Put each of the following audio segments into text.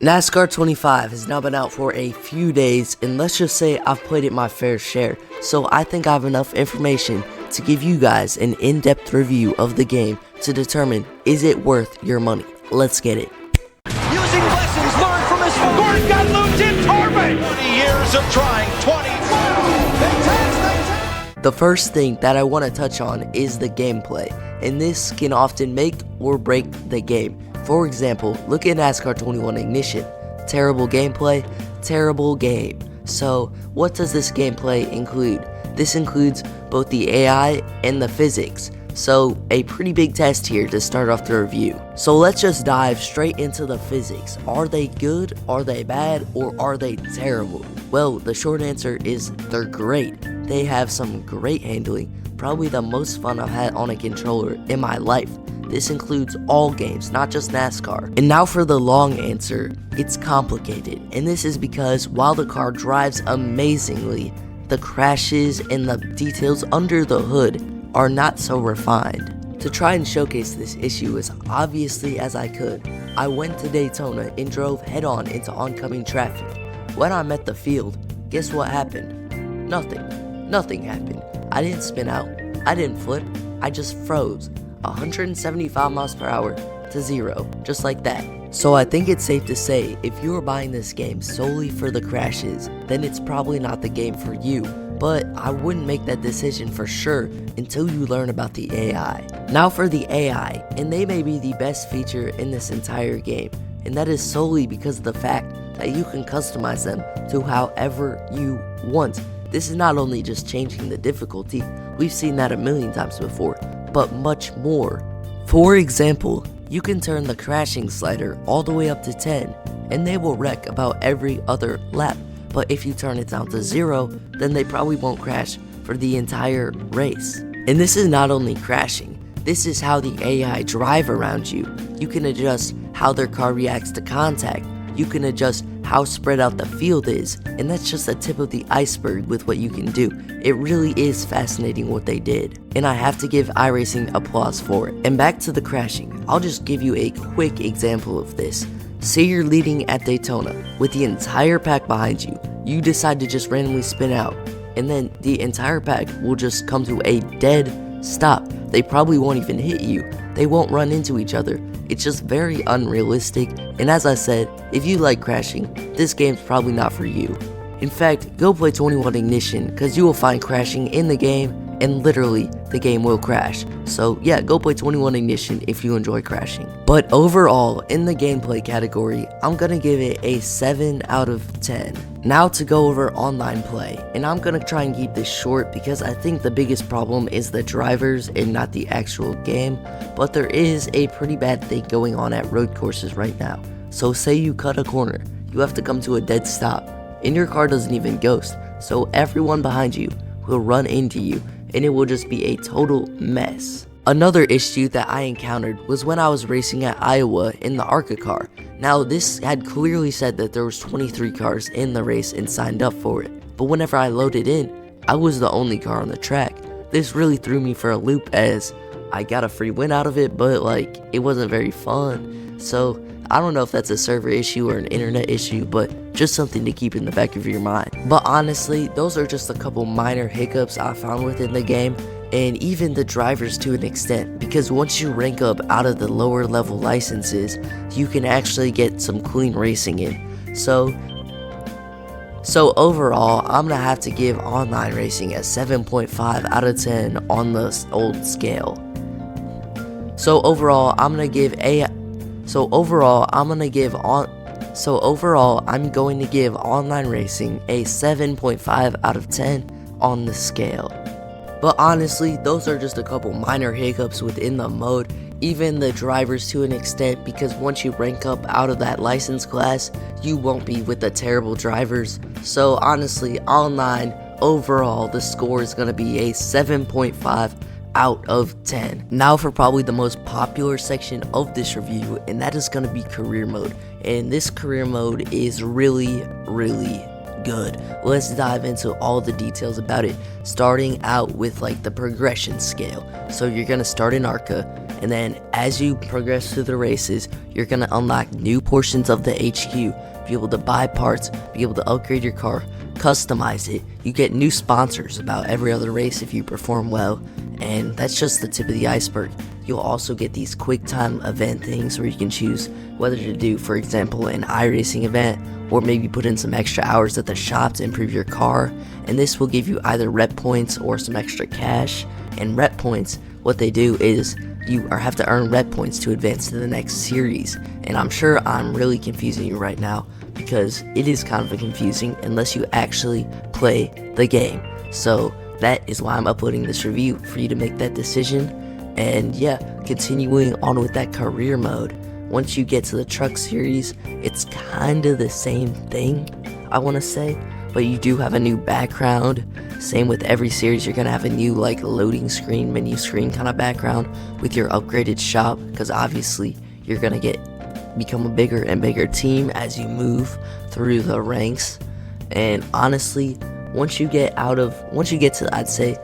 NASCAR 25 has now been out for a few days, and let's just say I've played it my fair share, so I think I have enough information to give you guys an in-depth review of the game to determine, is it worth your money? Let's get it. Using lessons learned from his father, got loose in Torben. 20 years of trying, 20. The first thing that I want to touch on is the gameplay, and this can often make or break the game. For example, look at NASCAR 21 Ignition. Terrible gameplay, terrible game. So what does this gameplay include? This includes both the AI and the physics. So a pretty big test here to start off the review. So let's just dive straight into the physics. Are they good, are they bad, or are they terrible? Well, the short answer is they're great. They have some great handling, probably the most fun I've had on a controller in my life. This includes all games, not just NASCAR. And now for the long answer, it's complicated. And this is because while the car drives amazingly, the crashes and the details under the hood are not so refined. To try and showcase this issue as obviously as I could, I went to Daytona and drove head-on into oncoming traffic. When I'm at the field, guess what happened? Nothing happened. I didn't spin out, I didn't flip, I just froze. 175 miles per hour to 0, just like that. So I think it's safe to say, if you are buying this game solely for the crashes, then it's probably not the game for you. But I wouldn't make that decision for sure until you learn about the AI. Now for the AI, and they may be the best feature in this entire game, and that is solely because of the fact that you can customize them to however you want. This is not only just changing the difficulty, we've seen that a million times before, but much more. For example, you can turn the crashing slider all the way up to 10, and they will wreck about every other lap. But if you turn it down to 0, then they probably won't crash for the entire race. And this is not only crashing, this is how the AI drive around you. You can adjust how their car reacts to contact. You can adjust how spread out the field is, and that's just the tip of the iceberg with what you can do. It really is fascinating what they did, and I have to give iRacing applause for it. And back to the crashing, I'll just give you a quick example of this. Say you're leading at Daytona with the entire pack behind you. You decide to just randomly spin out, and then the entire pack will just come to a dead stop. They probably won't even hit you. They won't run into each other. It's just very unrealistic, and as I said, if you like crashing, this game's probably not for you. In fact, go play 21 Ignition, because you will find crashing in the game, and literally, the game will crash. So yeah, go play 21 Ignition if you enjoy crashing. But overall, in the gameplay category, I'm gonna give it a 7 out of 10. Now to go over online play, and I'm gonna try and keep this short because I think the biggest problem is the drivers and not the actual game, but there is a pretty bad thing going on at road courses right now. So say you cut a corner, you have to come to a dead stop, and your car doesn't even ghost, so everyone behind you will run into you, and it will just be a total mess. Another issue that I encountered was when I was racing at Iowa in the ARCA car. Now this had clearly said that there was 23 cars in the race and signed up for it, but whenever I loaded in, I was the only car on the track. This really threw me for a loop as I got a free win out of it, but like it wasn't very fun. So I don't know if that's a server issue or an internet issue, but just something to keep in the back of your mind. But honestly, those are just a couple minor hiccups I found within the game, and even the drivers to an extent, because once you rank up out of the lower level licenses, you can actually get some clean racing in. So overall, I'm gonna have to give online racing a 7.5 out of 10 on the old scale. So overall, I'm going to give online racing a 7.5 out of 10 on the scale. But honestly, those are just a couple minor hiccups within the mode, even the drivers to an extent, because once you rank up out of that license class, you won't be with the terrible drivers. So honestly, online, overall, the score is going to be a 7.5 out of 10. Now for probably the most popular section of this review, and that is going to be career mode. And this career mode is really good. Let's dive into all the details about it, starting out with like the progression scale. So you're going to start in ARCA, And then as you progress through the races, you're going to unlock new portions of the HQ, be able to buy parts, be able to upgrade your car, customize it. You get new sponsors about every other race if you perform well, and that's just the tip of the iceberg. You'll also get these quick time event things where you can choose whether to do, for example, an iRacing event, or maybe put in some extra hours at the shop to improve your car, and this will give you either rep points or some extra cash. And rep points, what they do is you have to earn rep points to advance to the next series, and I'm sure I'm really confusing you right now, because it is kind of confusing unless you actually play the game. So that is why I'm uploading this review, for you to make that decision. And yeah, continuing on with that career mode, once you get to the truck series, it's kind of the same thing, I want to say, but you do have a new background. Same with every series, you're going to have a new like loading screen, menu screen kind of background with your upgraded shop, because obviously you're going to become a bigger and bigger team as you move through the ranks. And honestly, once you get to, I'd say,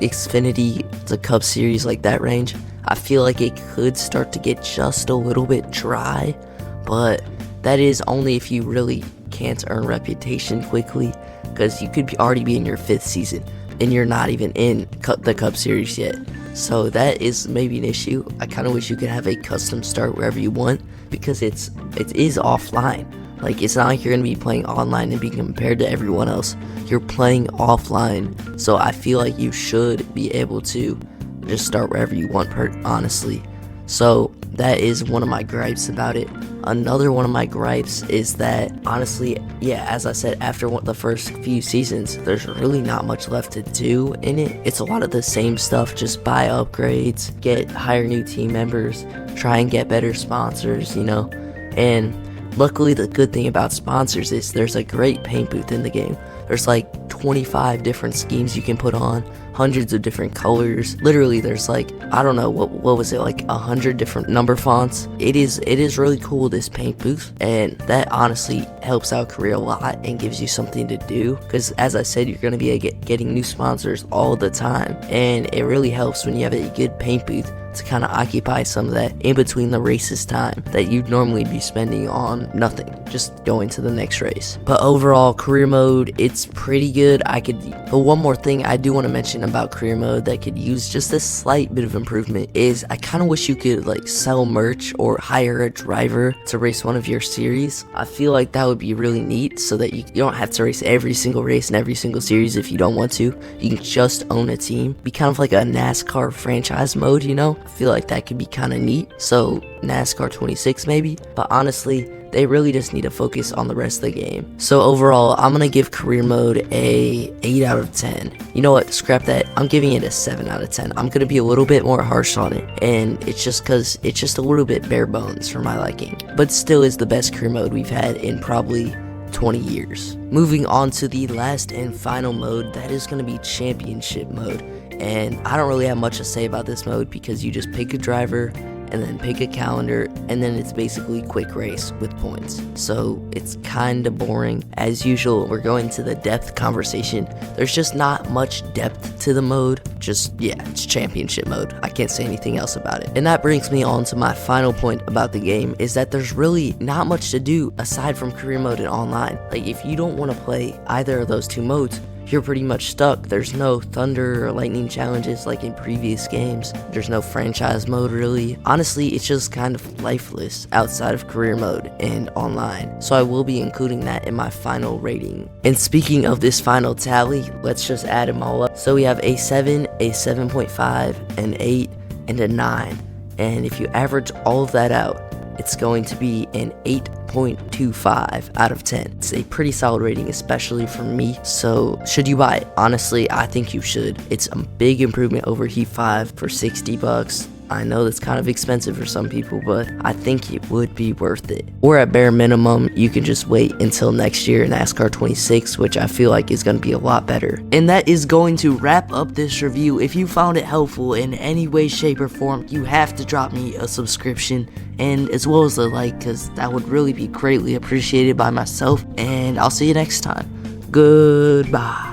Xfinity to Cup series, like that range, I feel like it could start to get just a little bit dry, but that is only if you really can't earn reputation quickly, because you could already be in your 5th season and you're not even in the Cup series yet. So that is maybe an issue. I kind of wish you could have a custom start wherever you want, because it is offline. Like, it's not like you're going to be playing online and being compared to everyone else. You're playing offline, so I feel like you should be able to just start wherever you want, honestly. So that is one of my gripes about it. Another one of my gripes is that, honestly, yeah, as I said, after the first few seasons, there's really not much left to do in it. It's a lot of the same stuff, just buy upgrades, hire new team members, try and get better sponsors, and luckily, the good thing about sponsors is there's a great paint booth in the game. There's like 25 different schemes you can put on, hundreds of different colors. Literally, there's like, I don't know, what was it, like 100 different number fonts. It is really cool, this paint booth, and that honestly helps out career a lot and gives you something to do, because as I said, you're going to be getting new sponsors all the time, and it really helps when you have a good paint booth to kind of occupy some of that in between the races time that you'd normally be spending on nothing, just going to the next race. But overall, career mode, it's pretty good. But one more thing I do want to mention about career mode that could use just a slight bit of improvement is I kind of wish you could like sell merch or hire a driver to race one of your series. I feel like that would be really neat, so that you don't have to race every single race in every single series if you don't want to. You can just own a team, be kind of like a NASCAR franchise mode, I feel like that could be kind of neat. So NASCAR 26 maybe, but honestly, they really just need to focus on the rest of the game. So overall, I'm going to give career mode a 8 out of 10. You know what, scrap that, I'm giving it a 7 out of 10. I'm going to be a little bit more harsh on it, and it's just because it's just a little bit bare bones for my liking, but still is the best career mode we've had in probably 20 years. Moving on to the last and final mode, that is going to be championship mode. And I don't really have much to say about this mode, because you just pick a driver and then pick a calendar, and then it's basically quick race with points. So it's kind of boring. As usual, we're going to the depth conversation. There's just not much depth to the mode. It's championship mode. I can't say anything else about it. And that brings me on to my final point about the game, is that there's really not much to do aside from career mode and online. Like, if you don't want to play either of those two modes, you're pretty much stuck. There's no thunder or lightning challenges like in previous games. There's no franchise mode really. Honestly, it's just kind of lifeless outside of career mode and online. So I will be including that in my final rating. And speaking of this final tally, let's just add them all up. So we have a 7, a 7.5, an 8, and a 9. And if you average all of that out, it's going to be an 8.25 out of 10. It's a pretty solid rating, especially for me. So should you buy it? Honestly, I think you should. It's a big improvement over Heat 5 for $60. I know that's kind of expensive for some people, but I think it would be worth it. Or at bare minimum, you can just wait until next year in NASCAR 26, which I feel like is going to be a lot better. And that is going to wrap up this review. If you found it helpful in any way, shape, or form, you have to drop me a subscription, and as well as a like, because that would really be greatly appreciated by myself. And I'll see you next time. Goodbye.